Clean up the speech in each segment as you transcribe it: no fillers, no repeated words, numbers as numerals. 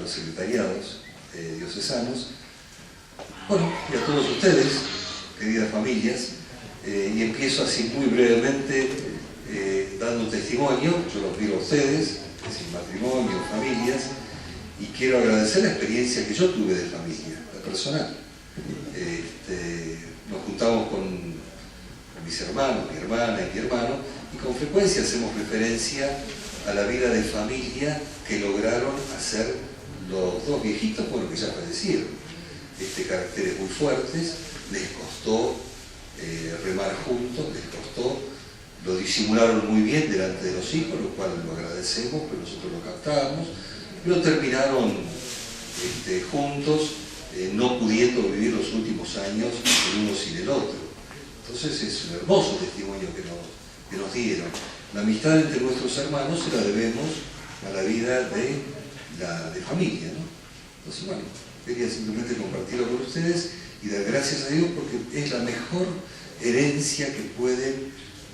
los secretariados diocesanos, bueno, y a todos ustedes, queridas familias, y empiezo así muy brevemente dando un testimonio. Yo los miro a ustedes, sin matrimonio, familias, y quiero agradecer la experiencia que yo tuve de familia, la personal. Nos juntamos con mis hermanos, mi hermana y mi hermano, y con frecuencia hacemos referencia a la vida de familia que lograron hacer los dos viejitos, bueno, que ya fallecieron. Caracteres muy fuertes, les costó remar juntos, les costó, lo disimularon muy bien delante de los hijos, lo cual lo agradecemos, pero nosotros lo captábamos, pero terminaron juntos, no pudiendo vivir los últimos años el uno sin el otro. Entonces es un hermoso testimonio que nos dieron. La amistad entre nuestros hermanos se la debemos a la vida de familia, ¿no? Entonces, bueno, quería simplemente compartirlo con ustedes y dar gracias a Dios porque es la mejor herencia que pueden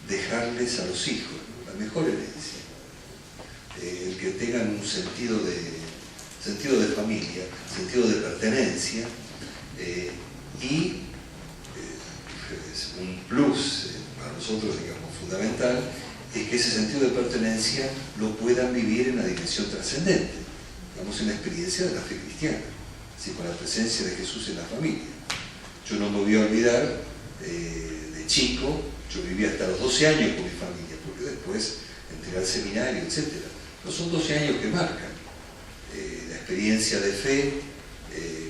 dejarles a los hijos, ¿no? La mejor herencia. El que tengan un sentido de familia, sentido de pertenencia, y un plus para nosotros, digamos, fundamental, es que ese sentido de pertenencia lo puedan vivir en la dimensión trascendente, digamos, en la experiencia de la fe cristiana, ¿sí? Con la presencia de Jesús en la familia. Yo no me voy a olvidar, de chico, yo viví hasta los 12 años con mi familia, porque después entré al seminario, etc. No son 12 años que marcan. La experiencia de fe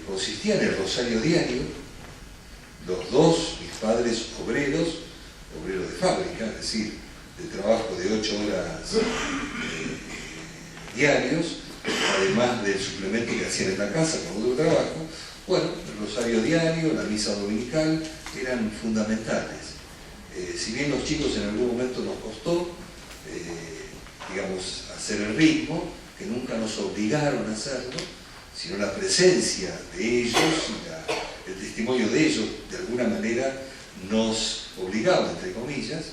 consistía en el rosario diario, los dos, mis padres obreros de fábrica, es decir, de trabajo de 8 horas diarios, además del suplemento que hacían en la casa con otro trabajo. Bueno, el rosario diario, la misa dominical eran fundamentales. Si bien los chicos en algún momento nos costó, digamos, hacer el ritmo, que nunca nos obligaron a hacerlo, sino la presencia de ellos y el testimonio de ellos, de alguna manera, nos obligaba, entre comillas, ¿no?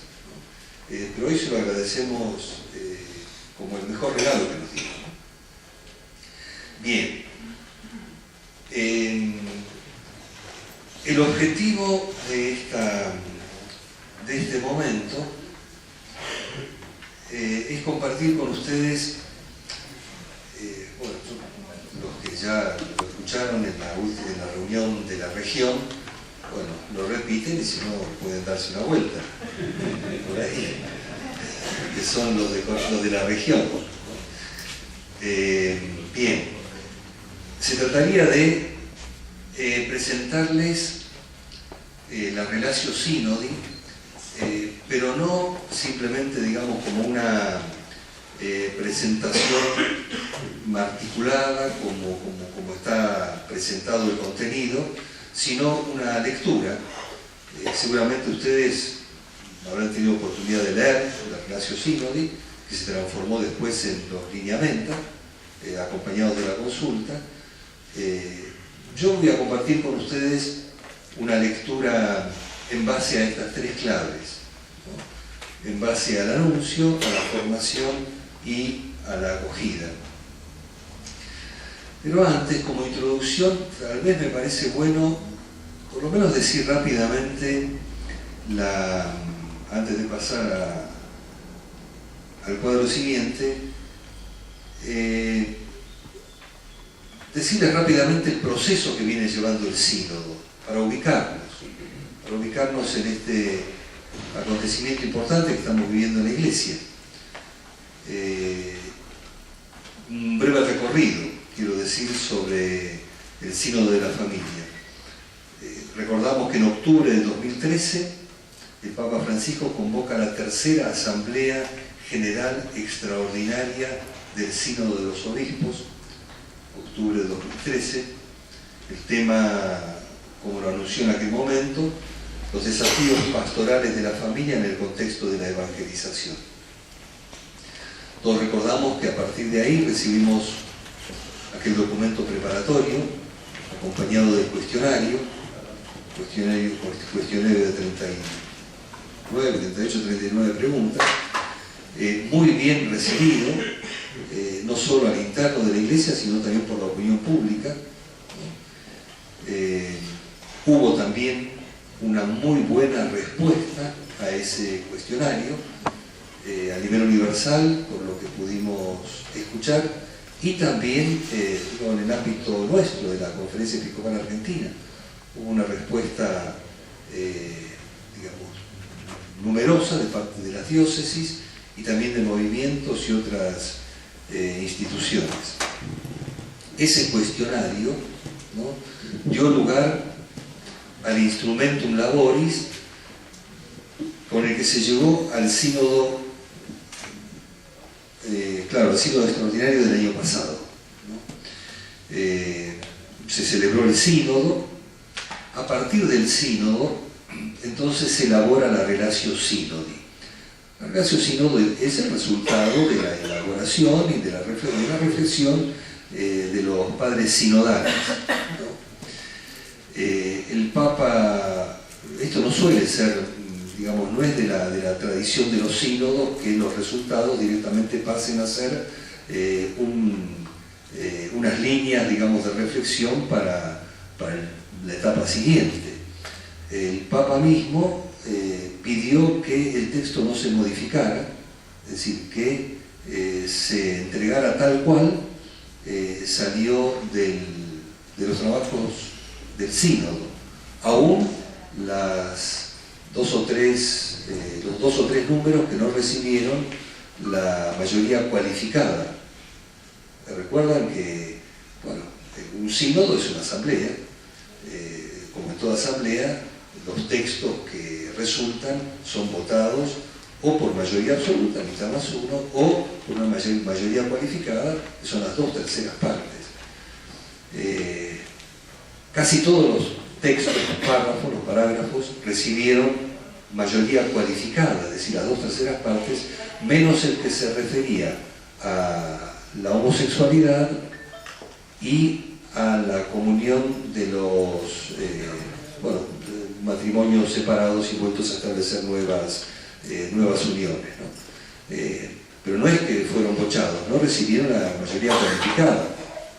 Pero hoy se lo agradecemos como el mejor regalo que nos dieron, ¿no? Bien. El objetivo de este momento es compartir con ustedes, bueno, los que ya lo escucharon en la reunión de la región, bueno, lo repiten y si no pueden darse una vuelta por ahí, que son los de la región. Bien, se trataría de presentarles la Relatio Synodi, pero no simplemente, digamos, como una presentación articulada como está presentado el contenido, sino una lectura. Seguramente ustedes habrán tenido oportunidad de leer la Relatio Synodi, que se transformó después en los lineamenta, acompañados de la consulta. Yo voy a compartir con ustedes una lectura en base a estas tres claves, ¿no? En base al anuncio, a la formación y a la acogida. Pero antes, como introducción, tal vez me parece bueno por lo menos decir rápidamente, antes de pasar al cuadro siguiente, decirles rápidamente el proceso que viene llevando el sínodo, para ubicarnos en este acontecimiento importante que estamos viviendo en la Iglesia. Un breve recorrido, quiero decir, sobre el sínodo de la familia. Recordamos que en octubre del 2013 el Papa Francisco convoca la tercera Asamblea General Extraordinaria del Sínodo de los Obispos, octubre de 2013. El tema, como lo anunció en aquel momento, los desafíos pastorales de la familia en el contexto de la evangelización. Todos recordamos que a partir de ahí recibimos aquel documento preparatorio, acompañado del cuestionario de 38, 39 preguntas, muy bien recibido, no solo al interno de la Iglesia, sino también por la opinión pública. Hubo también una muy buena respuesta a ese cuestionario a nivel universal, por lo que pudimos escuchar, y también en el ámbito nuestro de la Conferencia Episcopal Argentina. Hubo una respuesta, digamos, numerosa de parte de las diócesis y también de movimientos y otras instituciones. Ese cuestionario, ¿no?, dio lugar al Instrumentum Laboris, con el que se llegó al sínodo, al sínodo extraordinario del año pasado, ¿no? Se celebró el sínodo. A partir del sínodo, entonces se elabora la Relatio Synodi. La Relatio Synodi es el resultado de la elaboración y de la reflexión de los padres sinodales, ¿no? El Papa, esto no suele ser, digamos, no es de la tradición de los sínodos que los resultados directamente pasen a ser unas líneas, digamos, de reflexión para la etapa siguiente. El Papa mismo pidió que el texto no se modificara, es decir, que se entregara tal cual salió de los trabajos del sínodo, aún los dos o tres números que no recibieron la mayoría cualificada. Recuerdan que, bueno, un sínodo es una asamblea, como en toda asamblea, los textos que resultan son votados o por mayoría absoluta, mitad más uno, o por una mayoría cualificada, que son las 2/3 partes. Casi todos los textos, los párrafos, los parágrafos, recibieron mayoría cualificada, es decir, las 2/3 partes, menos el que se refería a la homosexualidad y a la comunión de los matrimonios separados y vueltos a establecer nuevas uniones, ¿no? Pero no es que fueron bochados, no recibieron la mayoría cualificada,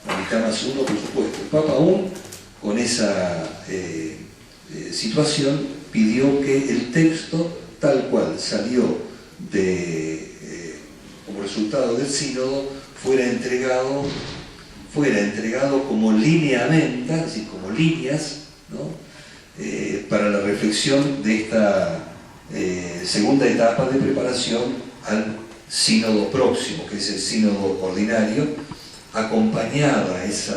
la mitad más uno, por supuesto. El Papa, aún con esa situación, pidió que el texto, tal cual salió como resultado del sínodo, fuera entregado como lineamenta, es decir, como líneas, ¿no?, para la reflexión de esta segunda etapa de preparación al sínodo próximo, que es el sínodo ordinario, acompañado ese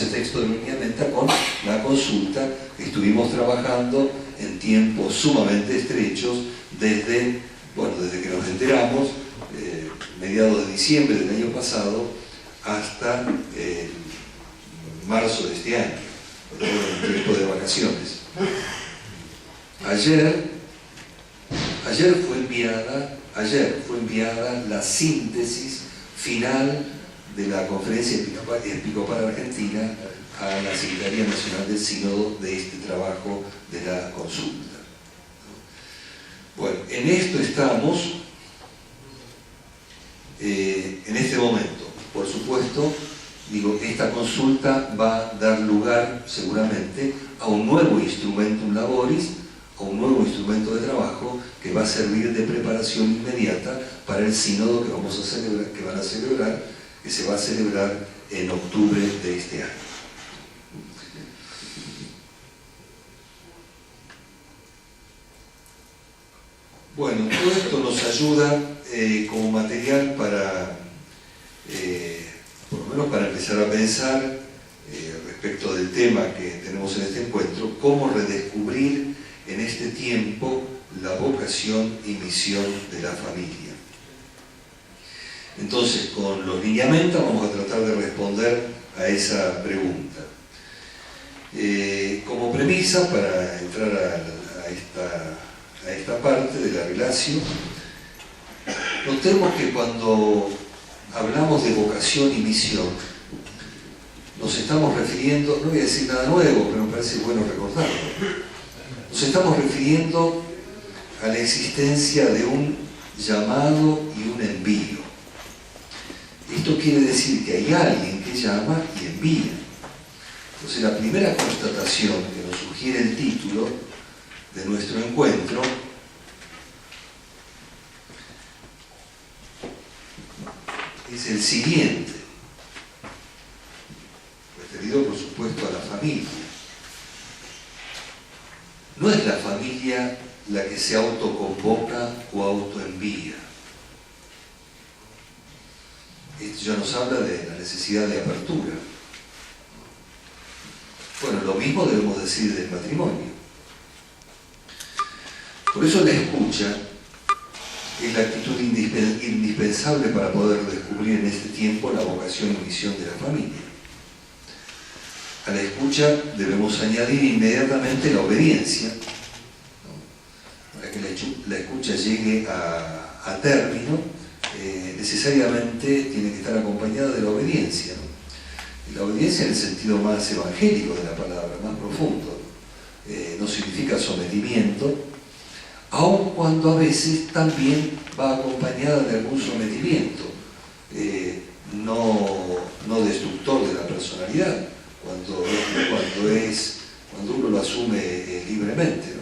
texto de lineamenta con la consulta que estuvimos trabajando en tiempos sumamente estrechos desde que nos enteramos, mediados de diciembre del año pasado, hasta marzo de este año, el tiempo de vacaciones. Ayer fue enviada la síntesis final de la Conferencia Episcopal Argentina a la Secretaría Nacional del Sínodo de este trabajo de la consulta. Bueno, en esto estamos en este momento. Por supuesto, esta consulta va a dar lugar seguramente a un nuevo instrumentum laboris, a un nuevo instrumento de trabajo que va a servir de preparación inmediata para el sínodo que se va a celebrar en octubre de este año. Bueno, todo esto nos ayuda como material para, por lo menos para empezar a pensar respecto del tema que tenemos en este encuentro, cómo redescubrir en este tiempo la vocación y misión de la familia. Entonces, con los lineamientos vamos a tratar de responder a esa pregunta. Como premisa, para entrar a esta parte de la relación, notemos que cuando hablamos de vocación y misión, nos estamos refiriendo, no voy a decir nada nuevo, pero me parece bueno recordarlo, nos estamos refiriendo a la existencia de un llamado y un envío. esto quiere decir que hay alguien que llama y envía. Entonces la primera constatación que nos sugiere el título de nuestro encuentro es el siguiente, referido por supuesto a la familia. No es la familia la que se autoconvoca o autoenvía. Esto ya nos habla de la necesidad de apertura. Bueno, lo mismo debemos decir del matrimonio. Por eso la escucha es la actitud indispensable para poder descubrir en este tiempo la vocación y misión de la familia. A la escucha debemos añadir inmediatamente la obediencia, ¿no? Para que la escucha llegue a término, necesariamente tiene que estar acompañada de la obediencia, ¿no? Y la obediencia en el sentido más evangélico de la palabra, más profundo. No significa sometimiento, aun cuando a veces también va acompañada de algún sometimiento, no destructor de la personalidad, cuando uno lo asume libremente, ¿no?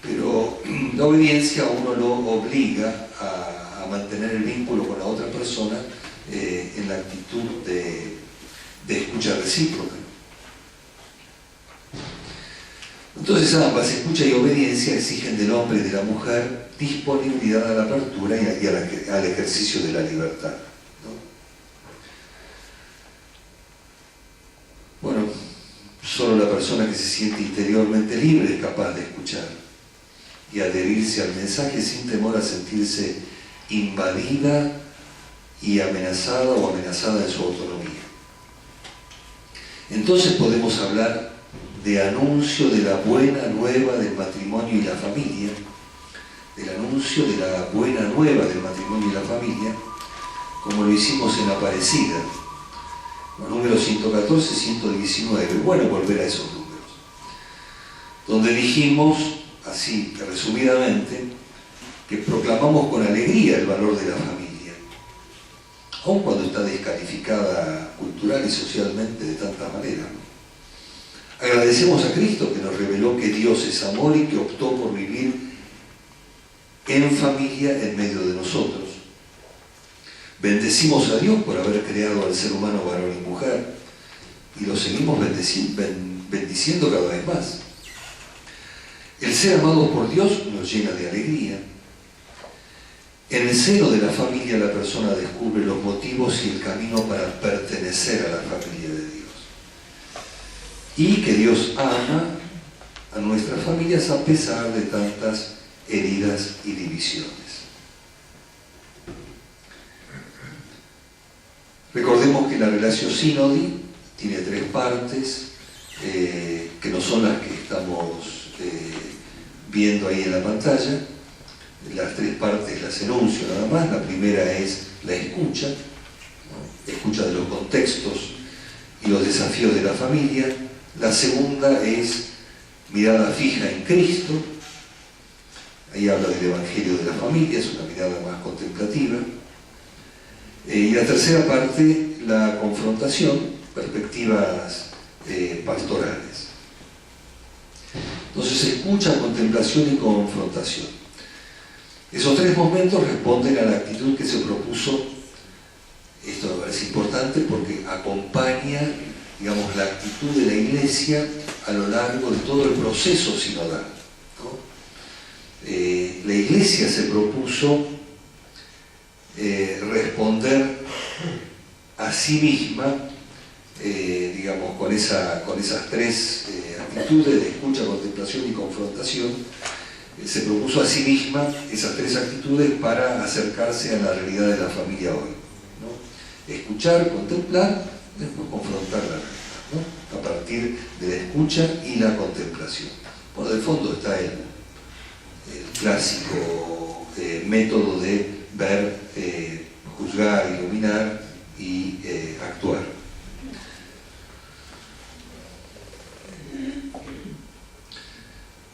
Pero la obediencia a uno lo obliga a mantener el vínculo con la otra persona en la actitud de escucha recíproca. Entonces ambas, escucha y obediencia, exigen del hombre y de la mujer disponibilidad a la apertura y al ejercicio de la libertad, ¿no? Bueno, solo la persona que se siente interiormente libre es capaz de escuchar y adherirse al mensaje sin temor a sentirse invadida y amenazada o amenazada en su autonomía. Entonces podemos hablar de anuncio de la buena nueva del matrimonio y la familia, del anuncio de la buena nueva del matrimonio y la familia, como lo hicimos en Aparecida, los números 114 y 119, bueno volver a esos números, donde dijimos, así resumidamente, que proclamamos con alegría el valor de la familia, aun cuando está descalificada cultural y socialmente de tanta manera. Agradecemos a Cristo que nos reveló que Dios es amor y que optó por vivir en familia en medio de nosotros. Bendecimos a Dios por haber creado al ser humano varón y mujer y lo seguimos bendiciendo cada vez más. El ser amados por Dios nos llena de alegría. En el seno de la familia la persona descubre los motivos y el camino para pertenecer a la familia de Dios. Y que Dios ama a nuestras familias a pesar de tantas heridas y divisiones. Recordemos que la relación sínodi tiene 3 partes, que no son las que estamos viendo ahí en la pantalla. Las 3 partes las enuncio nada más. La primera es la escucha, ¿no? Escucha de los contextos y los desafíos de la familia. La segunda es mirada fija en Cristo. Ahí habla del Evangelio de la familia, es una mirada más contemplativa. Y la tercera parte, la confrontación, perspectivas pastorales. Entonces, escucha, contemplación y confrontación. Esos 3 momentos responden a la actitud que se propuso. Esto me parece importante porque acompaña, digamos, la actitud de la Iglesia a lo largo de todo el proceso sinodal, ¿no? La Iglesia se propuso responder a sí misma, digamos, con esas 3 actitudes de escucha, contemplación y confrontación. Se propuso a sí misma esas 3 actitudes para acercarse a la realidad de la familia hoy, ¿no? Escuchar, contemplar, después confrontar la realidad, ¿no? A partir de la escucha y la contemplación. Bueno, de fondo está el clásico método de ver, juzgar, iluminar y actuar.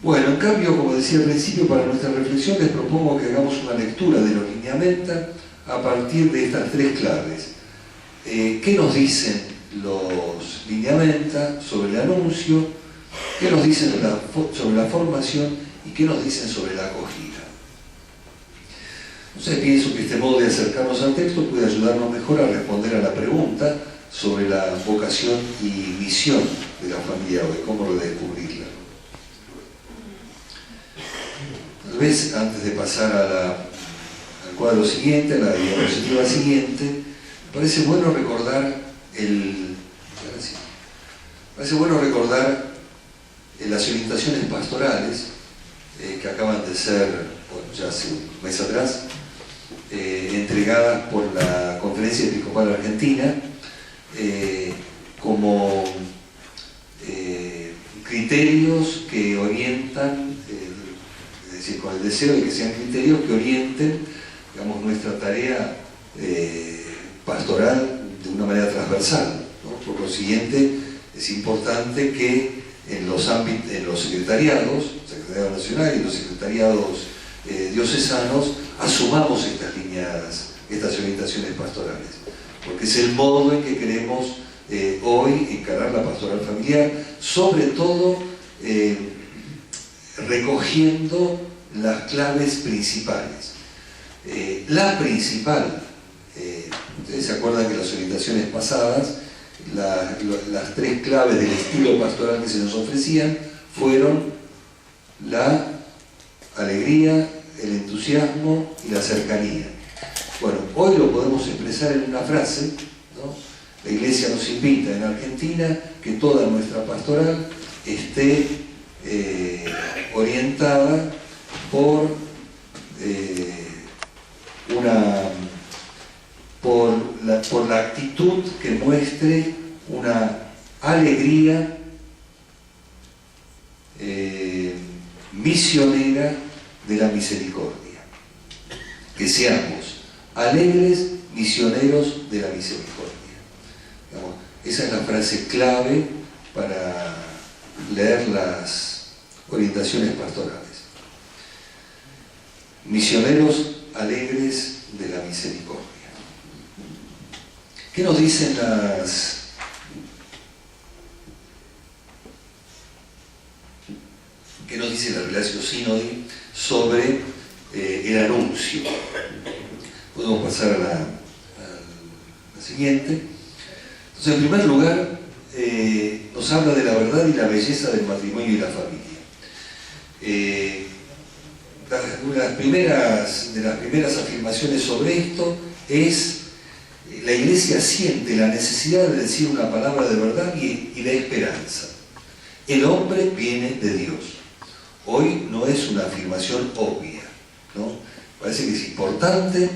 Bueno, en cambio, como decía al principio, para nuestra reflexión les propongo que hagamos una lectura de los lineamenta a partir de estas 3 claves: qué nos dicen los lineamenta sobre el anuncio, qué nos dicen sobre la formación y qué nos dicen sobre la acogida. Entonces pienso que este modo de acercarnos al texto puede ayudarnos mejor a responder a la pregunta sobre la vocación y misión de la familia hoy, cómo redescubrirla. Tal vez antes de pasar al cuadro siguiente, a la diapositiva siguiente, me parece bueno recordar las orientaciones pastorales que acaban de ser, bueno, ya hace un mes atrás, entregadas por la Conferencia Episcopal Argentina como criterios que orientan, es decir, con el deseo de que sean criterios que orienten, digamos, nuestra tarea pastoral de una manera transversal, ¿no? Por lo siguiente, es importante que en los secretariados, Secretariado Nacional y los secretariados diocesanos, asumamos estas orientaciones pastorales, porque es el modo en que queremos hoy encarar la pastoral familiar, sobre todo recogiendo las claves principales. La principal, ustedes se acuerdan que las orientaciones pasadas, las tres claves del estilo pastoral que se nos ofrecían fueron la alegría, el entusiasmo y la cercanía. Bueno, hoy lo podemos expresar en una frase, ¿no? La Iglesia nos invita en Argentina que toda nuestra pastoral esté orientada por la actitud que muestre una alegría misionera de la misericordia. Que seamos alegres misioneros de la misericordia. Digamos, esa es la frase clave para leer las orientaciones pastorales. Misioneros alegres de la misericordia. ¿Qué nos dicen ¿Qué nos dice la Relatio Synodi sobre el anuncio? Podemos pasar a la siguiente. Entonces, en primer lugar, nos habla de la verdad y la belleza del matrimonio y la familia. De las primeras afirmaciones sobre esto es: la Iglesia siente la necesidad de decir una palabra de verdad y de esperanza. El hombre viene de Dios. Hoy no es una afirmación obvia, ¿no? Parece que es importante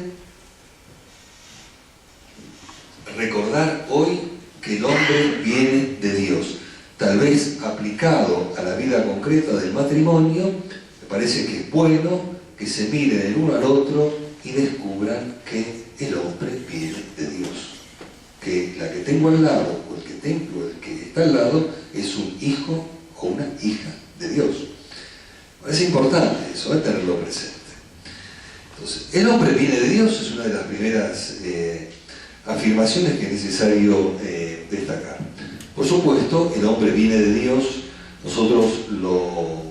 recordar hoy que el hombre viene de Dios. Tal vez aplicado a la vida concreta del matrimonio, me parece que es bueno que se miren el uno al otro y descubran que el hombre viene de Dios. Que la que tengo al lado, o el que está al lado, es un hijo o una hija de Dios. Es importante eso, tenerlo presente. Entonces, el hombre viene de Dios es una de las primeras afirmaciones que es necesario destacar. Por supuesto, el hombre viene de Dios, nosotros lo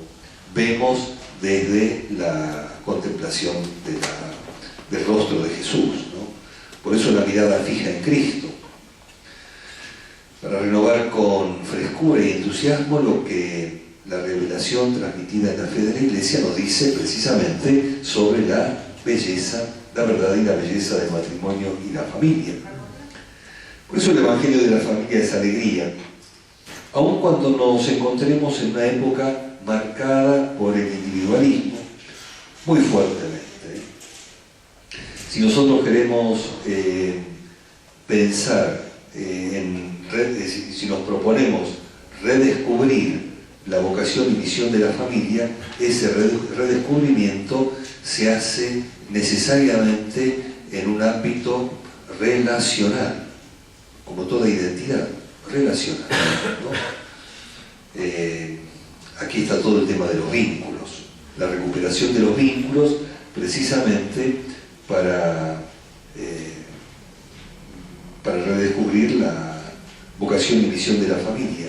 vemos desde la contemplación del rostro de Jesús, ¿no? Por eso la mirada fija en Cristo, para renovar con frescura y entusiasmo lo que la revelación transmitida en la fe de la Iglesia nos dice precisamente sobre la belleza, la verdad y la belleza del matrimonio y la familia. Por eso el Evangelio de la familia es alegría, aun cuando nos encontremos en una época marcada por el individualismo muy fuertemente. Si nosotros queremos pensar si nos proponemos redescubrir la vocación y misión de la familia, ese redescubrimiento se hace necesariamente en un ámbito relacional, como toda identidad, relacional, ¿no? Aquí está todo el tema de los vínculos, la recuperación de los vínculos precisamente para redescubrir decir la vocación y misión de la familia.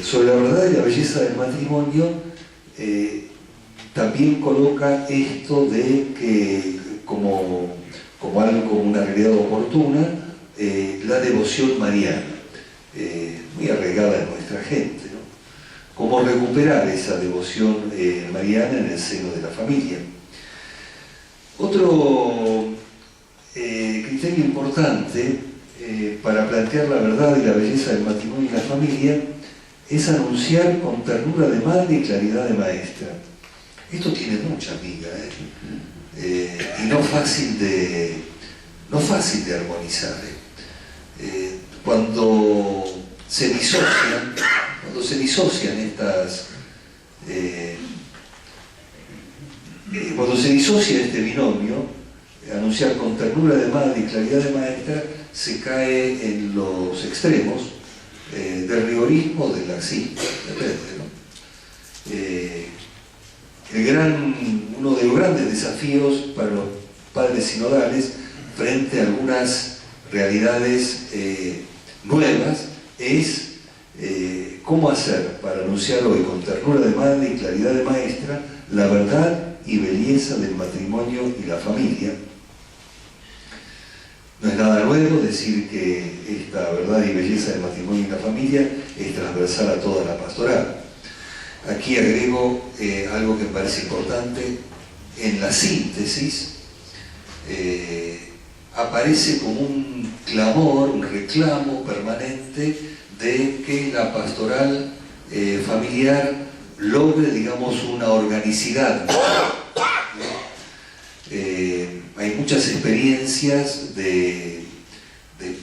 Sobre la verdad y la belleza del matrimonio, también coloca esto de que, como algo, como una realidad oportuna, la devoción mariana, muy arraigada en nuestra gente, ¿no? Cómo recuperar esa devoción mariana en el seno de la familia. Otro criterio importante para plantear la verdad y la belleza del matrimonio y la familia es anunciar con ternura de madre y claridad de maestra. Esto tiene mucha miga, y no fácil de armonizar. Cuando se disocian cuando se disocia este binomio, anunciar con ternura de madre y claridad de maestra, se cae en los extremos del rigorismo o del laxismo, depende, ¿no? Uno de los grandes desafíos para los padres sinodales frente a algunas realidades nuevas es cómo hacer para anunciar hoy con ternura de madre y claridad de maestra la verdad y belleza del matrimonio y la familia. No es nada nuevo decir que esta verdad y belleza del matrimonio y la familia es transversal a toda la pastoral. Aquí agrego algo que me parece importante. En la síntesis aparece como un clamor, un reclamo permanente de que la pastoral familiar logre, digamos, una organicidad. Hay muchas experiencias de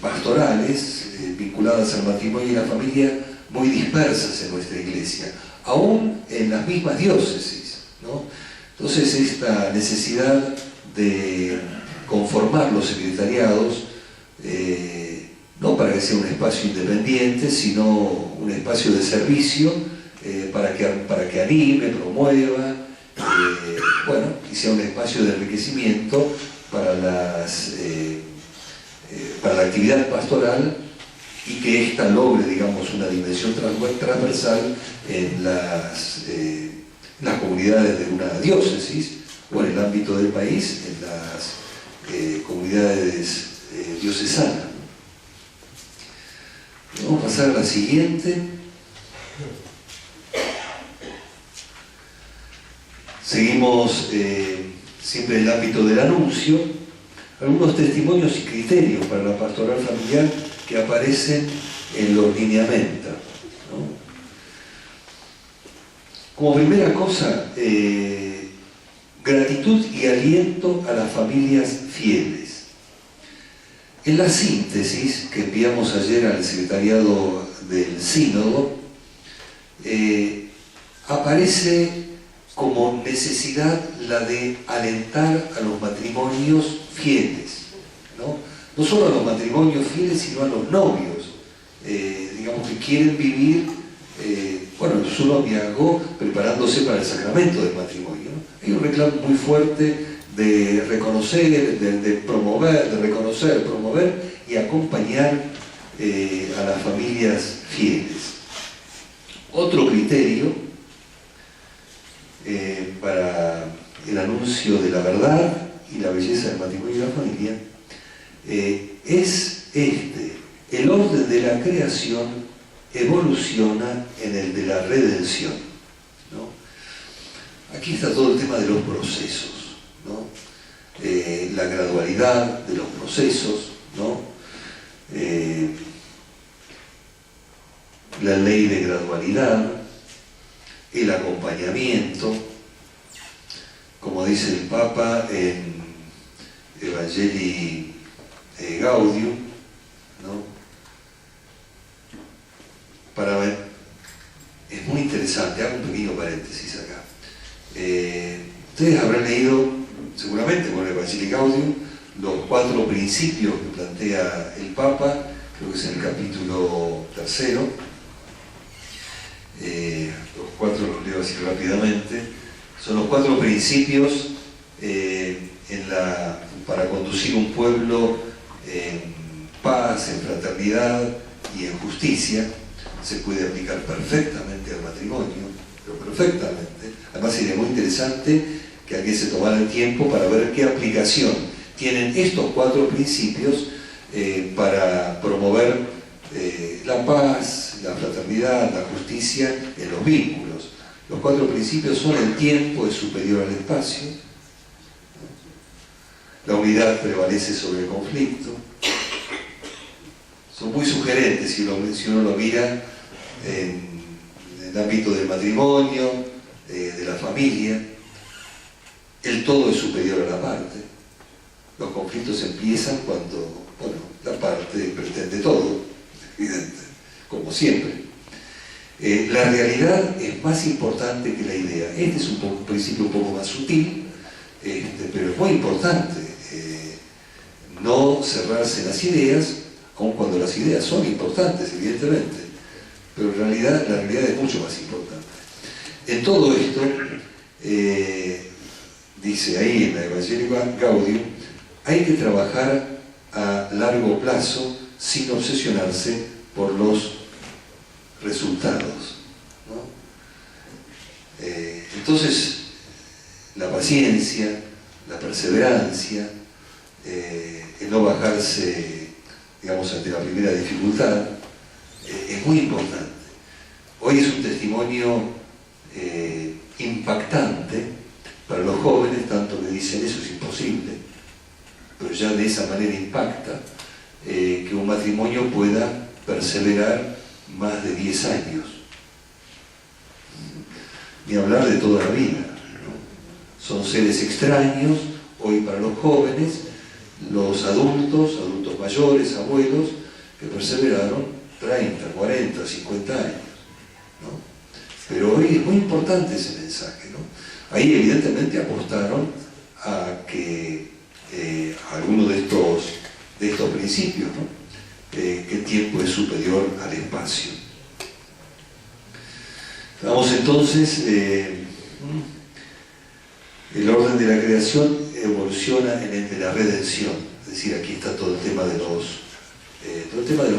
pastorales vinculadas al matrimonio y la familia muy dispersas en nuestra iglesia, aún en las mismas diócesis, ¿no? Entonces esta necesidad de conformar los secretariados, no para que sea un espacio independiente, sino un espacio de servicio, para que anime, promueva, y sea un espacio de enriquecimiento para la actividad pastoral, y que ésta logre, digamos, una dimensión transversal en las comunidades de una diócesis o en el ámbito del país, en las comunidades diocesanas. Vamos a pasar a la siguiente. Seguimos siempre en el ámbito del anuncio, algunos testimonios y criterios para la pastoral familiar que aparecen en los lineamientos, ¿no? Como primera cosa, gratitud y aliento a las familias fieles. En la síntesis que enviamos ayer al secretariado del sínodo, aparece como necesidad la de alentar a los matrimonios fieles, ¿no? No solo a los matrimonios fieles, sino a los novios, digamos, que quieren vivir, su noviazgo preparándose para el sacramento del matrimonio, ¿no? Hay un reclamo muy fuerte de reconocer, de promover, promover y acompañar a las familias fieles. Otro criterio para el anuncio de la verdad y la belleza del matrimonio y la familia es el orden de la creación evoluciona en el de la redención, ¿no? Aquí está todo el tema de los procesos, ¿no? La gradualidad de los procesos, ¿no? La ley de gradualidad, el acompañamiento, como dice el Papa en Evangelii Gaudium, ¿no? Es muy interesante, hago un pequeño paréntesis acá. Ustedes habrán leído, seguramente con el Evangelii Gaudium, los 4 principios que plantea el Papa, creo que es en el capítulo 3. Los 4 los leo así rápidamente. Son los 4 principios para conducir un pueblo paz, en fraternidad y en justicia, se puede aplicar perfectamente al matrimonio, pero perfectamente. Además sería muy interesante que alguien se tomara el tiempo para ver qué aplicación tienen estos 4 principios para promover la paz, la fraternidad, la justicia en los vínculos. Los 4 principios son: el tiempo es superior al espacio, la unidad prevalece sobre el conflicto. Son muy sugerentes si uno lo mira en el ámbito del matrimonio, de la familia. El todo es superior a la parte. Los conflictos empiezan cuando, bueno, la parte pretende todo, evidente, como siempre. La realidad es más importante que la idea. Este es un principio un poco más sutil, pero es muy importante. No cerrarse en las ideas, aun cuando las ideas son importantes, evidentemente, pero en realidad, la realidad es mucho más importante. En todo esto, dice ahí en la Evangelii Gaudium, hay que trabajar a largo plazo sin obsesionarse por los resultados, ¿no? Entonces, la paciencia, la perseverancia, el no bajarse, digamos, ante la primera dificultad, es muy importante. Hoy es un testimonio impactante para los jóvenes, tanto que dicen eso es imposible, pero ya de esa manera impacta que un matrimonio pueda perseverar más de 10 años. Ni hablar de toda la vida, ¿no? Son seres extraños hoy para los jóvenes, los adultos mayores, abuelos, que perseveraron 30, 40, 50 años, ¿no? Pero hoy es muy importante ese mensaje, ¿no? Ahí evidentemente apostaron a que alguno de estos principios, ¿no? Que el tiempo es superior al espacio. Vamos entonces, el orden de la creación evoluciona en el de la redención, es decir, aquí está todo el tema de los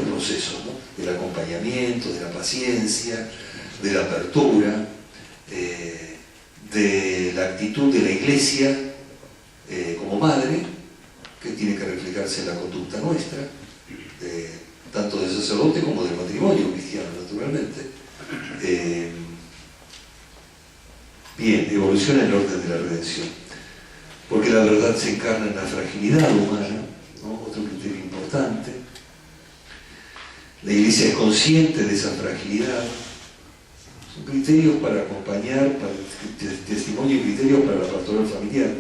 procesos, ¿no? Del acompañamiento, de la paciencia, de la apertura, de la actitud de la Iglesia como madre, que tiene que reflejarse en la conducta nuestra, tanto del sacerdote como del matrimonio cristiano, naturalmente. Bien, evoluciona el orden de la redención, porque la verdad se encarna en la fragilidad humana, ¿no? Otro criterio importante. La Iglesia es consciente de esa fragilidad. Son criterios para acompañar, testimonio y criterios para la pastoral familiar.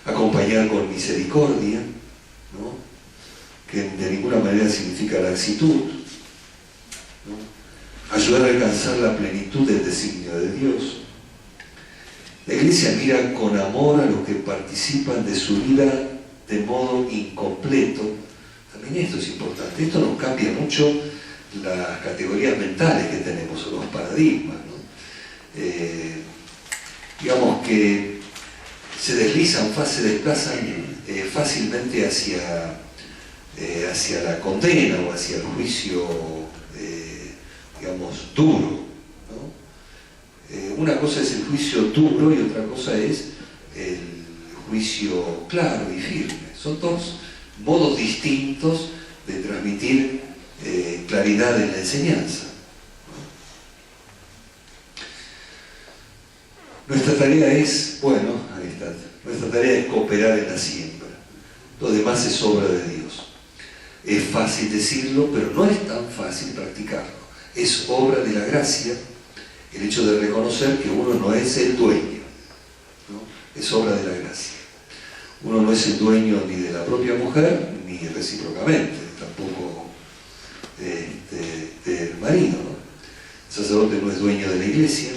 Acompañar con misericordia, ¿no? Que de ninguna manera significa laxitud, ¿no? Ayudar a alcanzar la plenitud del designio de Dios. La Iglesia mira con amor a los que participan de su vida de modo incompleto. También esto es importante. Esto nos cambia mucho las categorías mentales que tenemos, o los paradigmas, ¿no? Digamos que se desplazan fácilmente hacia la condena o hacia el juicio, digamos, duro, ¿no? Una cosa es el juicio duro y otra cosa es el juicio claro y firme. Son dos modos distintos de transmitir claridad en la enseñanza. Nuestra tarea es, nuestra tarea es cooperar en la siembra. Lo demás es obra de Dios. Es fácil decirlo, pero no es tan fácil practicarlo. Es obra de la gracia el hecho de reconocer que uno no es el dueño, ¿no? Es obra de la gracia. Uno no es el dueño ni de la propia mujer, ni recíprocamente, tampoco del marido, ¿no? El sacerdote no es dueño de la iglesia,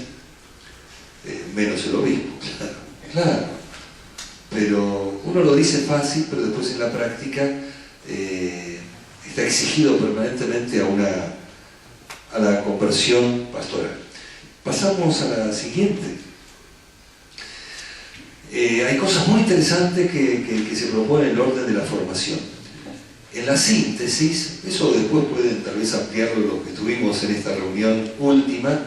menos el obispo, claro. Pero uno lo dice fácil, pero después en la práctica está exigido permanentemente a la conversión pastoral. Pasamos a la siguiente. Hay cosas muy interesantes que se proponen en el orden de la formación. En la síntesis, eso después pueden tal vez ampliarlo lo que tuvimos en esta reunión última,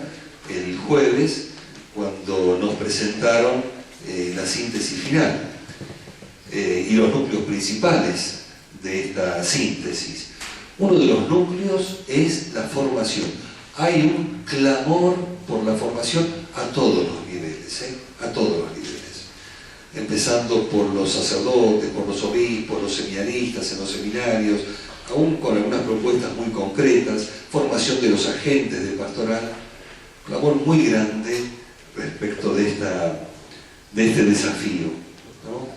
el jueves, cuando nos presentaron la síntesis final y los núcleos principales de esta síntesis. Uno de los núcleos es la formación. Hay un clamor por la formación a todos los niveles, a todos los niveles. Empezando por los sacerdotes, por los obispos, los seminaristas en los seminarios, aún con algunas propuestas muy concretas, formación de los agentes de pastoral, clamor muy grande respecto de este desafío, ¿no?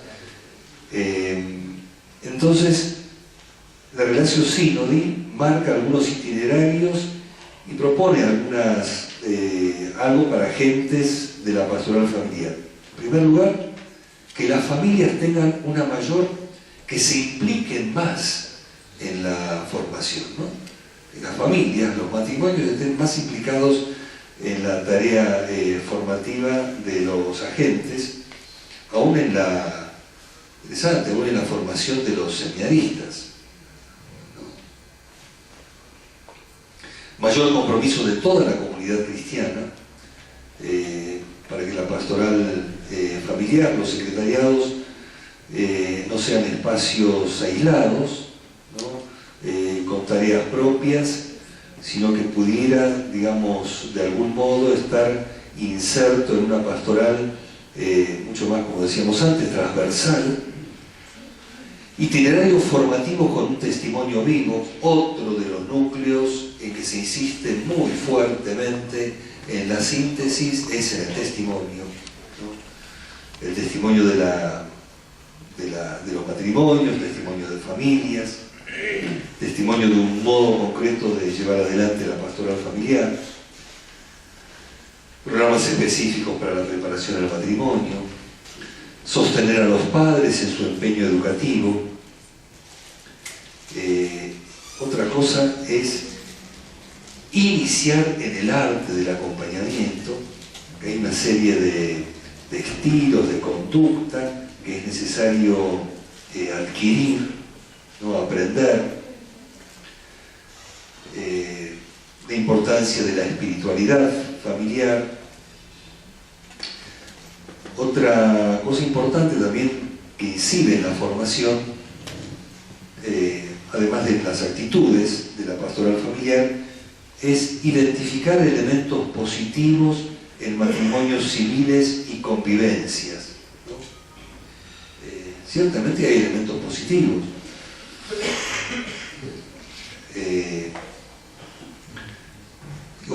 Entonces, la Relatio Synodi marca algunos itinerarios y propone algo para agentes de la pastoral familiar. En primer lugar, que las familias tengan una mayor, que se impliquen más en la formación, ¿no? Que las familias, los matrimonios estén más implicados en la tarea formativa de los agentes, aún en la formación de los seminaristas, ¿no? Mayor compromiso de toda la comunidad cristiana para que la pastoral familiar, los secretariados, no sean espacios aislados, ¿no? Con tareas propias, sino que pudiera, digamos, de algún modo estar inserto en una pastoral mucho más, como decíamos antes, transversal. Itinerario formativo con un testimonio vivo, otro de los núcleos en que se insiste muy fuertemente en la síntesis es en el testimonio, ¿no? El testimonio de los matrimonios, testimonio de familias, testimonio de un modo concreto de llevar adelante la pastoral familiar, programas específicos para la preparación al matrimonio, sostener a los padres en su empeño educativo. Otra cosa es iniciar en el arte del acompañamiento, que hay una serie de estilos de conducta que es necesario adquirir, ¿no? Aprender. La importancia de la espiritualidad familiar. Otra cosa importante también que incide en la formación, además de las actitudes de la pastoral familiar, es identificar elementos positivos en matrimonios civiles y convivencias, ¿no? Ciertamente hay elementos positivos.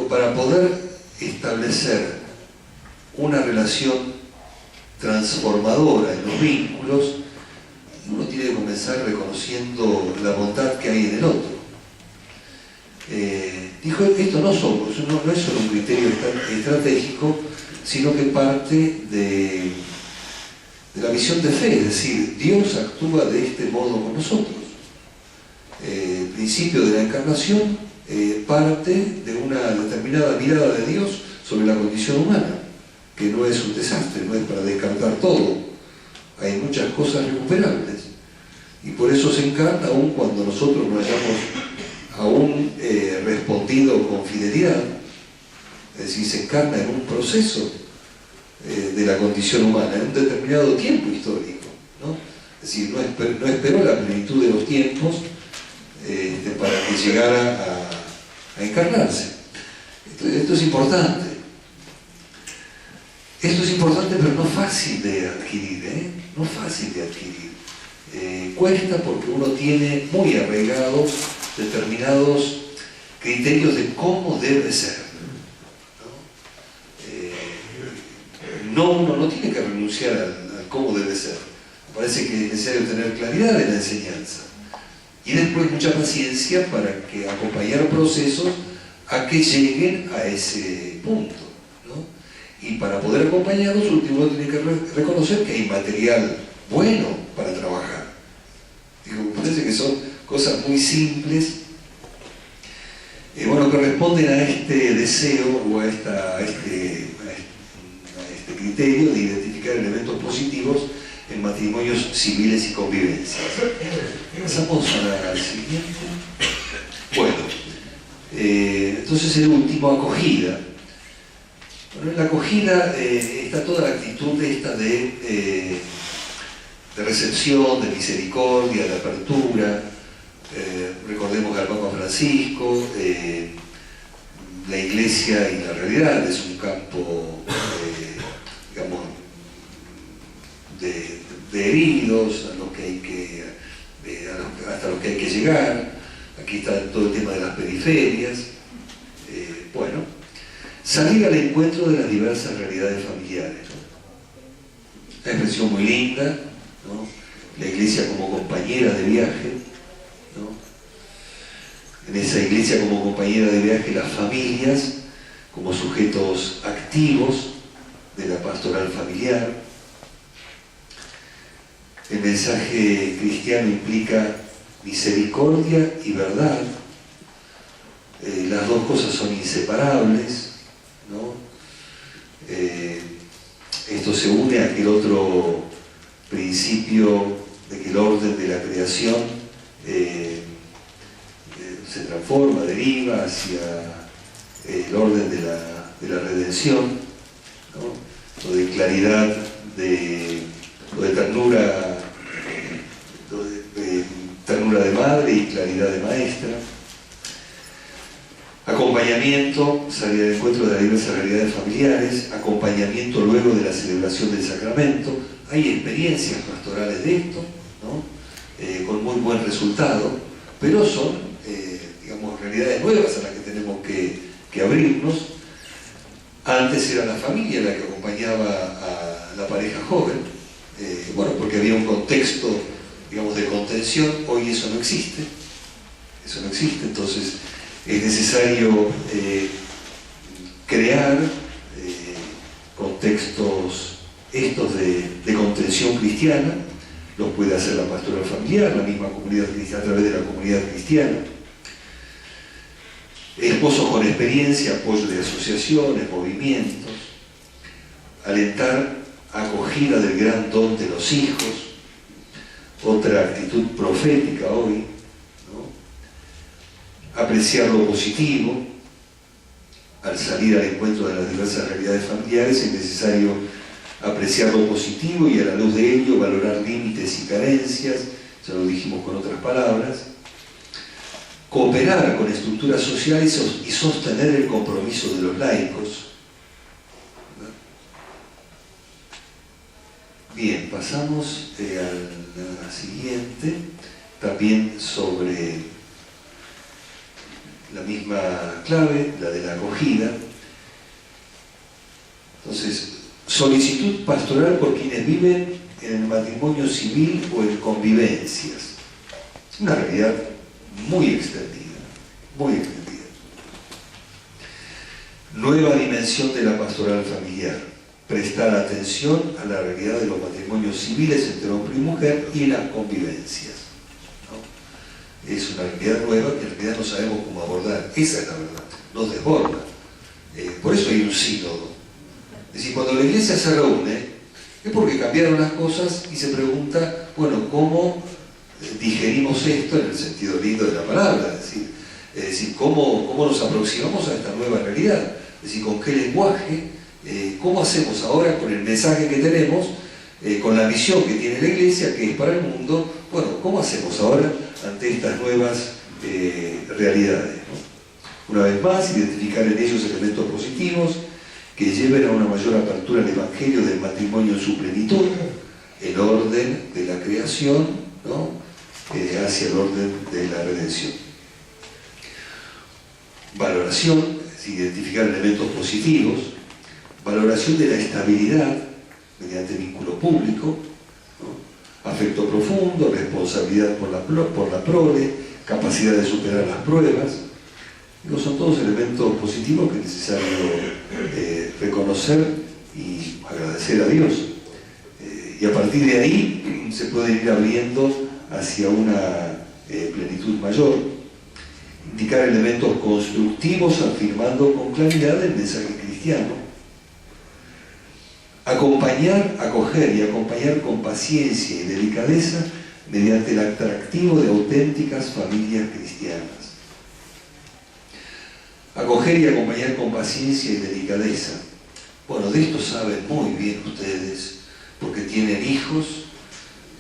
Para poder establecer una relación transformadora en los vínculos, uno tiene que comenzar reconociendo la bondad que hay en el otro. Dijo, esto no es solo un criterio estratégico, sino que parte de la visión de fe, es decir, Dios actúa de este modo con nosotros. El principio de la encarnación parte de una determinada mirada de Dios sobre la condición humana, que no es un desastre, no es para descartar todo. Hay muchas cosas recuperables. Y por eso se encarna aún cuando nosotros no hayamos aún respondido con fidelidad. Es decir, se encarna en un proceso de la condición humana, en un determinado tiempo histórico, ¿no? Es decir, no esperó la plenitud de los tiempos para que llegara a encarnarse. Esto es importante. Esto es importante, pero no fácil de adquirir, no fácil de adquirir. Cuesta porque uno tiene muy arraigados determinados criterios de cómo debe ser, ¿no? Uno no tiene que renunciar al cómo debe ser. Me parece que es necesario tener claridad en la enseñanza. Y después mucha paciencia para que acompañar procesos a que lleguen a ese punto, ¿no? Y para poder acompañarlos, uno tiene que reconocer que hay material bueno para trabajar. Digo, me parece que son cosas muy simples, bueno, que responden a este deseo o a este criterio de identificar elementos positivos en matrimonios civiles y convivencias. Pasamos al siguiente. Bueno, entonces el último, acogida. Bueno, en la acogida está toda la actitud esta de recepción, de misericordia, de apertura. Recordemos al Papa Francisco, la Iglesia y la realidad es un campo, digamos, de heridos a los que hay que, hasta los que hay que llegar. Aquí está todo el tema de las periferias. Bueno, salir al encuentro de las diversas realidades familiares, ¿no? Una expresión muy linda, ¿no? La Iglesia como compañera de viaje, ¿no? En esa Iglesia como compañera de viaje, las familias como sujetos activos de la pastoral familiar. El mensaje cristiano implica misericordia y verdad. Las dos cosas son inseparables, ¿no? Esto se une a aquel otro principio de que el orden de la creación se transforma, deriva hacia el orden de la redención, ¿no? Lo de claridad, lo de ternura, ternura de madre y claridad de maestra. Acompañamiento, salir al encuentro de las diversas realidades familiares, acompañamiento luego de la celebración del sacramento. Hay experiencias pastorales de esto, ¿no? Con muy buen resultado, pero son, digamos, realidades nuevas a las que tenemos que abrirnos. Antes era la familia la que acompañaba a la pareja joven, bueno, porque había un contexto, digamos, de contención. Hoy eso no existe, entonces es necesario crear contextos estos de contención cristiana. Los puede hacer la pastoral familiar, la misma comunidad cristiana, a través de la comunidad cristiana. Esposos con experiencia, apoyo de asociaciones, movimientos. Alentar acogida del gran don de los hijos. Otra actitud profética hoy, ¿no? Apreciar lo positivo. Al salir al encuentro de las diversas realidades familiares es necesario apreciar lo positivo y a la luz de ello valorar límites y carencias, ya lo dijimos con otras palabras. Cooperar con estructuras sociales y sostener el compromiso de los laicos. Bien, pasamos a la siguiente, también sobre la misma clave, la de la acogida. Entonces, solicitud pastoral por quienes viven en el matrimonio civil o en convivencias. Es una realidad muy extendida, muy extendida. Nueva dimensión de la pastoral familiar. Prestar atención a la realidad de los matrimonios civiles entre hombre y mujer y las convivencias, ¿no? Es una realidad nueva que en realidad no sabemos cómo abordar. Esa es la verdad, nos desborda. Por eso hay un sínodo. Es decir, cuando la Iglesia se reúne, es porque cambiaron las cosas y se pregunta, bueno, ¿cómo digerimos esto en el sentido lindo de la palabra? Es decir, ¿cómo nos aproximamos a esta nueva realidad? Es decir, ¿con qué lenguaje? ¿Cómo hacemos ahora con el mensaje que tenemos, con la misión que tiene la Iglesia, que es para el mundo? Bueno, ¿cómo hacemos ahora ante estas nuevas realidades, ¿no? Una vez más, identificar en ellos elementos positivos que lleven a una mayor apertura al Evangelio del matrimonio en su plenitud, el orden de la creación, ¿no? Hacia el orden de la redención. Valoración, es decir, identificar elementos positivos. Valoración de la estabilidad mediante vínculo público, ¿no? Afecto profundo, responsabilidad por la prole, capacidad de superar las pruebas. Son todos elementos positivos que es necesario reconocer y agradecer a Dios. Y a partir de ahí se puede ir abriendo hacia una plenitud mayor. Indicar elementos constructivos afirmando con claridad el mensaje cristiano. Acompañar, acoger y acompañar con paciencia y delicadeza mediante el atractivo de auténticas familias cristianas. Acoger y acompañar con paciencia y delicadeza. Bueno, de esto saben muy bien ustedes, porque tienen hijos,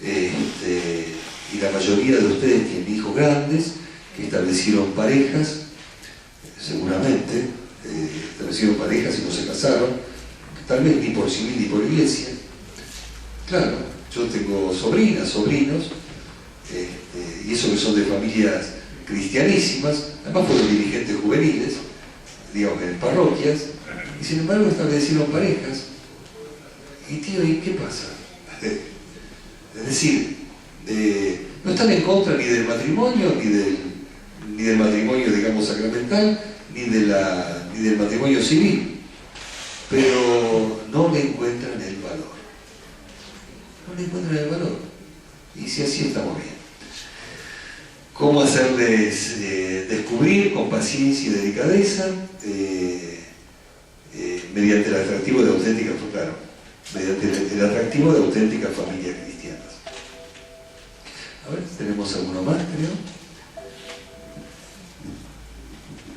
y la mayoría de ustedes tienen hijos grandes, que establecieron parejas, seguramente, establecieron parejas y no se casaron, tal vez ni por civil ni por iglesia. Claro, yo tengo sobrinas, sobrinos, y eso que son de familias cristianísimas, además fueron dirigentes juveniles, digamos, en parroquias, y sin embargo establecieron parejas. Y tío, ¿y qué pasa? Es decir, no están en contra ni del matrimonio, ni del matrimonio, digamos, sacramental, ni del matrimonio civil, pero no le encuentran el valor. No le encuentran el valor. Y si así estamos bien. ¿Cómo hacerles descubrir con paciencia y delicadeza? Mediante el atractivo de auténticas, claro, mediante el atractivo de auténticas familias cristianas. A ver, tenemos alguno más, creo.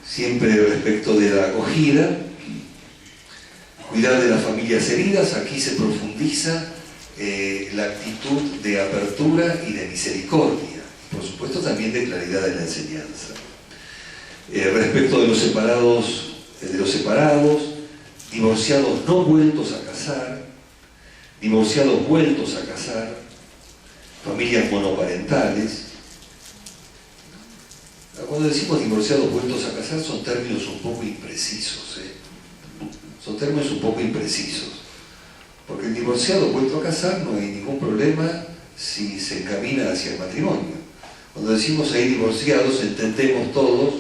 Siempre respecto de la acogida, cuidar de las familias heridas, aquí se profundiza la actitud de apertura y de misericordia, por supuesto también de claridad en la enseñanza. Respecto de los separados, divorciados no vueltos a casar, divorciados vueltos a casar, familias monoparentales. Cuando decimos divorciados vueltos a casar son términos un poco imprecisos, son términos un poco imprecisos, porque el divorciado vuelto a casar no hay ningún problema si se encamina hacia el matrimonio. Cuando decimos ahí divorciados entendemos todos,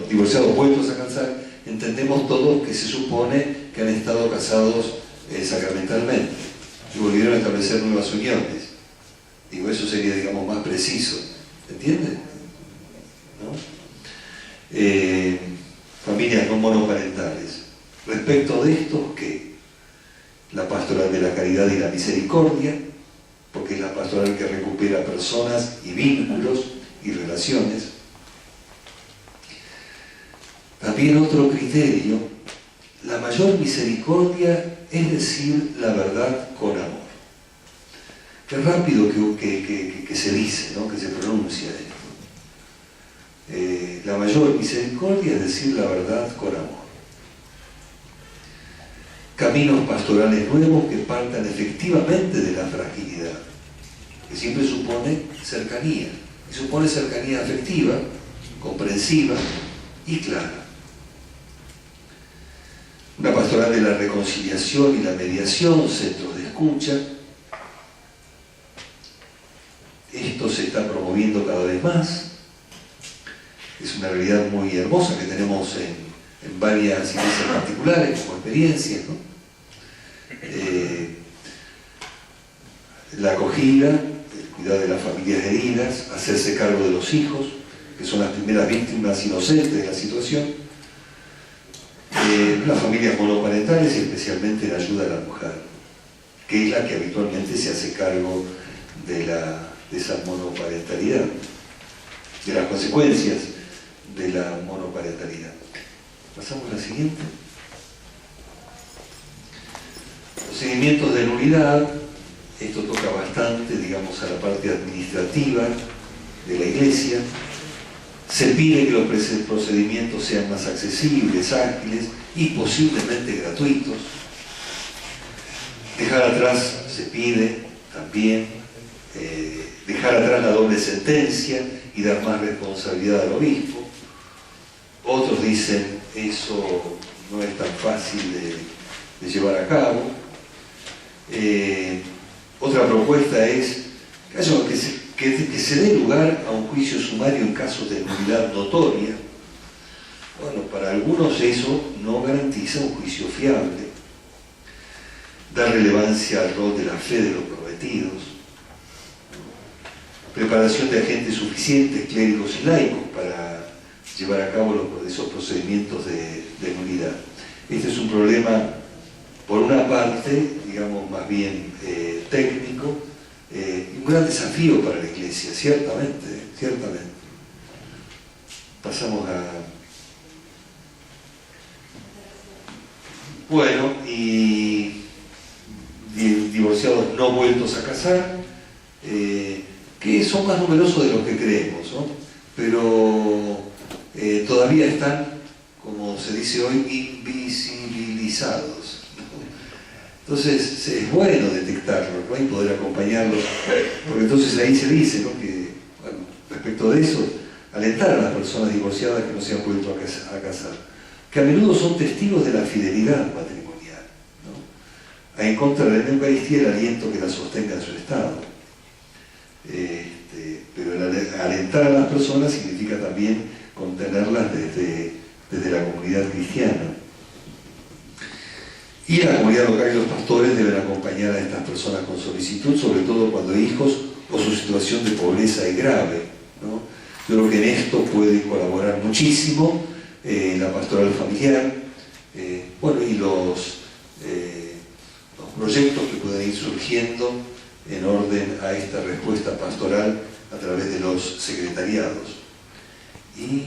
divorciados vueltos a casar, entendemos todos que se supone que han estado casados sacramentalmente y volvieron a establecer nuevas uniones. Digo, eso sería, digamos, más preciso. ¿Entiende? ¿No? Familias no monoparentales. Respecto de estos, ¿qué? La pastoral de la caridad y la misericordia, porque es la pastoral que recupera personas y vínculos y relaciones. También otro criterio, la mayor misericordia es decir la verdad con amor. Qué rápido que se dice, ¿no? Que se pronuncia esto. La mayor misericordia es decir la verdad con amor. Caminos pastorales nuevos que partan efectivamente de la fragilidad, que siempre supone cercanía, y supone cercanía afectiva, comprensiva y clara. Una pastoral de la reconciliación y la mediación, centros de escucha. Esto se está promoviendo cada vez más. Es una realidad muy hermosa que tenemos en varias iglesias particulares como experiencias, ¿no? La acogida, el cuidado de las familias heridas, hacerse cargo de los hijos, que son las primeras víctimas inocentes de la situación, las familias monoparentales y especialmente la ayuda a la mujer, que es la que habitualmente se hace cargo de esa monoparentalidad, de las consecuencias de la monoparentalidad. Pasamos a la siguiente. Procedimientos de nulidad, esto toca bastante, digamos, a la parte administrativa de la Iglesia. Se pide que los procedimientos sean más accesibles, ágiles y posiblemente gratuitos. Dejar atrás, se pide también, dejar atrás la doble sentencia y dar más responsabilidad al obispo. Otros dicen, eso no es tan fácil de llevar a cabo. Otra propuesta es que se dé lugar a un juicio sumario en casos de nulidad notoria. Bueno, para algunos eso no garantiza un juicio fiable. Dar relevancia al rol de la fe de los prometidos. Preparación de agentes suficientes, clérigos y laicos, para llevar a cabo esos procedimientos de nulidad. Este es un problema por una parte, digamos, más bien técnico, un gran desafío para la Iglesia, ciertamente, ciertamente. Pasamos a... Bueno, y divorciados no vueltos a casar, que son más numerosos de los que creemos, ¿no? Pero todavía están, como se dice hoy, invisibilizados, ¿no? Entonces es bueno detectarlos, ¿no? Y poder acompañarlos, porque entonces ahí se dice, ¿no? Que, bueno, respecto de eso, alentar a las personas divorciadas que no se han vuelto a casar, que a menudo son testigos de la fidelidad matrimonial, ¿no? A encontrar en la Eucaristía el aliento que la sostenga en su estado. Pero el alentar a las personas significa también contenerlas desde la comunidad cristiana. Y la comunidad local y los pastores deben acompañar a estas personas con solicitud, sobre todo cuando hay hijos o su situación de pobreza es grave, ¿no? Yo creo que en esto puede colaborar muchísimo la pastoral familiar, bueno, y los proyectos que pueden ir surgiendo en orden a esta respuesta pastoral a través de los secretariados. Y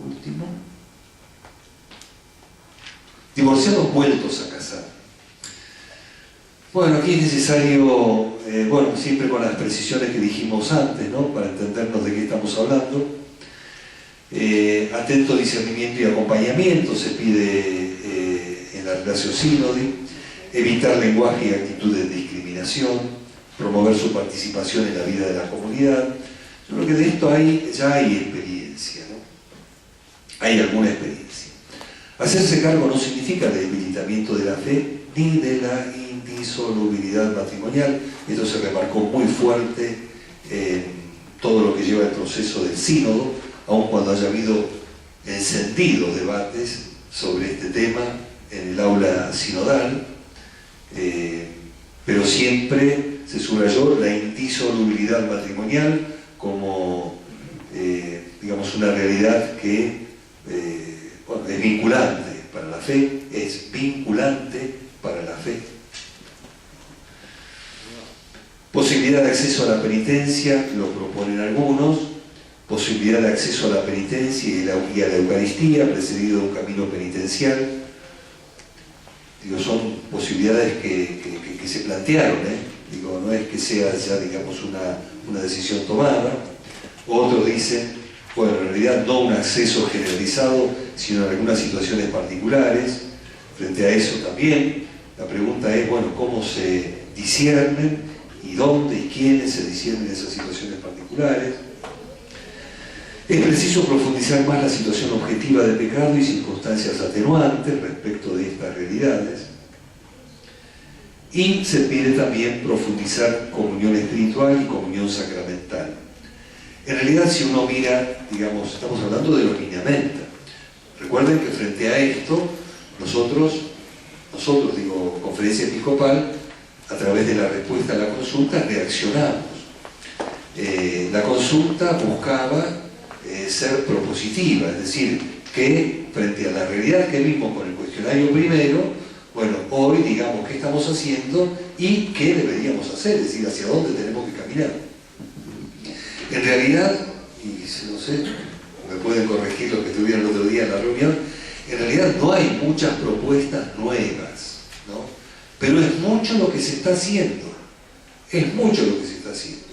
último, divorciados vueltos a casar. Bueno, aquí es necesario, bueno, siempre con las precisiones que dijimos antes, ¿no? Para entendernos de qué estamos hablando. Atento discernimiento y acompañamiento se pide en la Relatio Sínodi, evitar lenguaje y actitudes de discriminación, promover su participación en la vida de la comunidad. Yo creo que de esto ya hay experiencia, ¿no? Hay alguna experiencia. Hacerse cargo no significa debilitamiento de la fe ni de la indisolubilidad matrimonial. Esto se remarcó muy fuerte en todo lo que lleva el proceso del sínodo, aun cuando haya habido encendidos debates sobre este tema en el aula sinodal, pero siempre se subrayó la indisolubilidad matrimonial como, digamos, una realidad que bueno, es vinculante para la fe, es vinculante para la fe. Posibilidad de acceso a la penitencia, lo proponen algunos, posibilidad de acceso a la penitencia y a la Eucaristía, precedido de un camino penitencial. Digo, son posibilidades que se plantearon, Digo, no es que sea ya, digamos, una decisión tomada. Otros dicen, bueno, en realidad no un acceso generalizado, sino en algunas situaciones particulares. Frente a eso también, la pregunta es, bueno, ¿cómo se disciernen y dónde y quiénes se disciernen esas situaciones particulares? Es preciso profundizar más la situación objetiva de pecado y circunstancias atenuantes respecto de estas realidades. Y se pide también profundizar comunión espiritual y comunión sacramental. En realidad, si uno mira, digamos, estamos hablando de los lineamentos. Recuerden que frente a esto, nosotros, digo, Conferencia Episcopal, a través de la respuesta a la consulta, reaccionamos. La consulta buscaba ser propositiva, es decir, que frente a la realidad que vimos con el cuestionario primero, bueno, hoy digamos qué estamos haciendo y qué deberíamos hacer, es decir, hacia dónde tenemos que caminar. En realidad, y no sé, me pueden corregir los que estuvieron el otro día en la reunión, en realidad no hay muchas propuestas nuevas, ¿no? Pero es mucho lo que se está haciendo, es mucho lo que se está haciendo.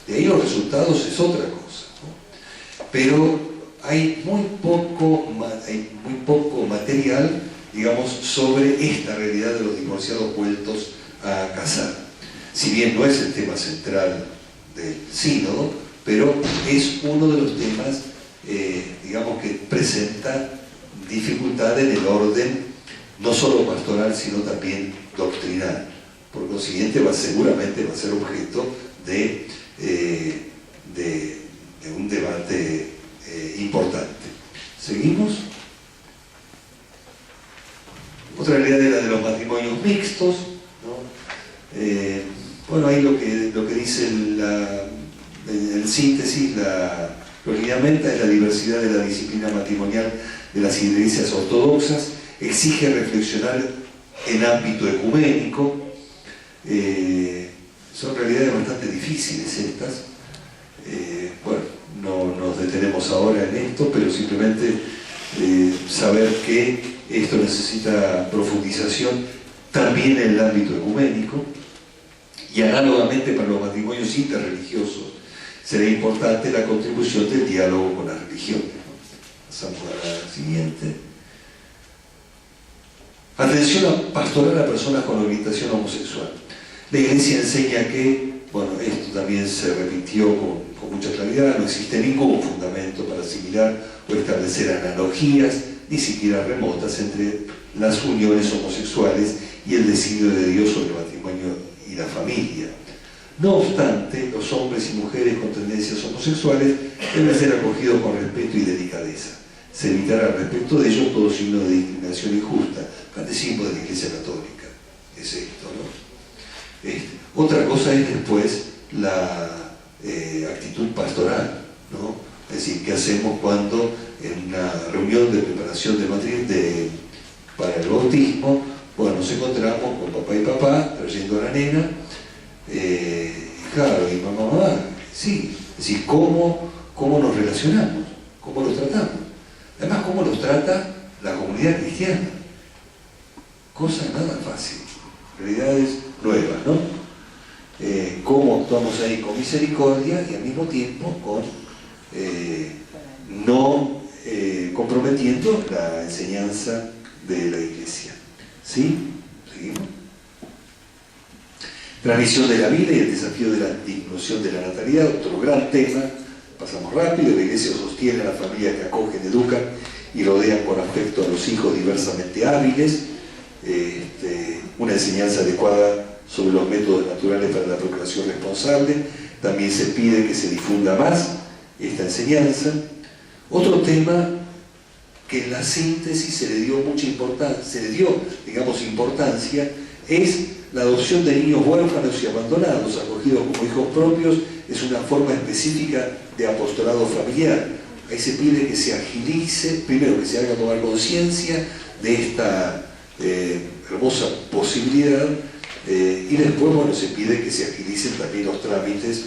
De ahí los resultados es otra cosa, ¿no? Pero hay muy poco material, digamos, sobre esta realidad de los divorciados vueltos a casar. Si bien no es el tema central del sínodo, pero es uno de los temas, digamos, que presenta dificultad en el orden, no solo pastoral, sino también doctrinal. Por consiguiente, seguramente va a ser objeto de un debate importante. ¿Seguimos? Otra realidad es la de los matrimonios mixtos, ¿no? Bueno, ahí lo que dice en síntesis, lo que lamenta es la diversidad de la disciplina matrimonial de las iglesias ortodoxas, exige reflexionar en ámbito ecuménico. Son realidades bastante difíciles estas. Bueno, no nos detenemos ahora en esto, pero simplemente saber que esto necesita profundización también en el ámbito ecuménico, y análogamente para los matrimonios interreligiosos será importante la contribución del diálogo con la religión. Pasamos a la siguiente. Atención a pastoral a personas con orientación homosexual. La Iglesia enseña que, bueno, esto también se repitió con mucha claridad, no existe ningún fundamento para asimilar o establecer analogías, ni siquiera remotas, entre las uniones homosexuales y el designio de Dios sobre el matrimonio y la familia. No obstante, los hombres y mujeres con tendencias homosexuales deben ser acogidos con respeto y delicadeza. Se evitará respecto de ellos todo signo de discriminación injusta. Catecismo de la Iglesia Católica es esto, ¿no? Otra cosa es después la actitud pastoral, ¿no? Es decir, ¿qué hacemos cuando en una reunión de preparación para el bautismo, bueno, nos encontramos con papá y papá trayendo a la nena, claro, y mamá, sí, es decir, ¿cómo nos relacionamos? ¿Cómo los tratamos? Además, ¿cómo los trata la comunidad cristiana? Cosa nada fácil, realidades nuevas, ¿no? Cómo actuamos ahí con misericordia y al mismo tiempo con no comprometiendo la enseñanza de la Iglesia. ¿Sí? ¿Seguimos? Transmisión de la vida y el desafío de la disminución de la natalidad, otro gran tema. Pasamos rápido. La Iglesia sostiene a las familias que acogen, educan y rodean con afecto a los hijos diversamente hábiles. Una enseñanza adecuada sobre los métodos naturales para la procreación responsable. También se pide que se difunda más esta enseñanza. Otro tema que en la síntesis se le dio mucha importancia, importancia, es la adopción de niños huérfanos y abandonados, acogidos como hijos propios. Es una forma específica de apostolado familiar. Ahí se pide que se agilice, primero que se haga tomar conciencia de esta hermosa posibilidad, y después, bueno, se pide que se agilicen también los trámites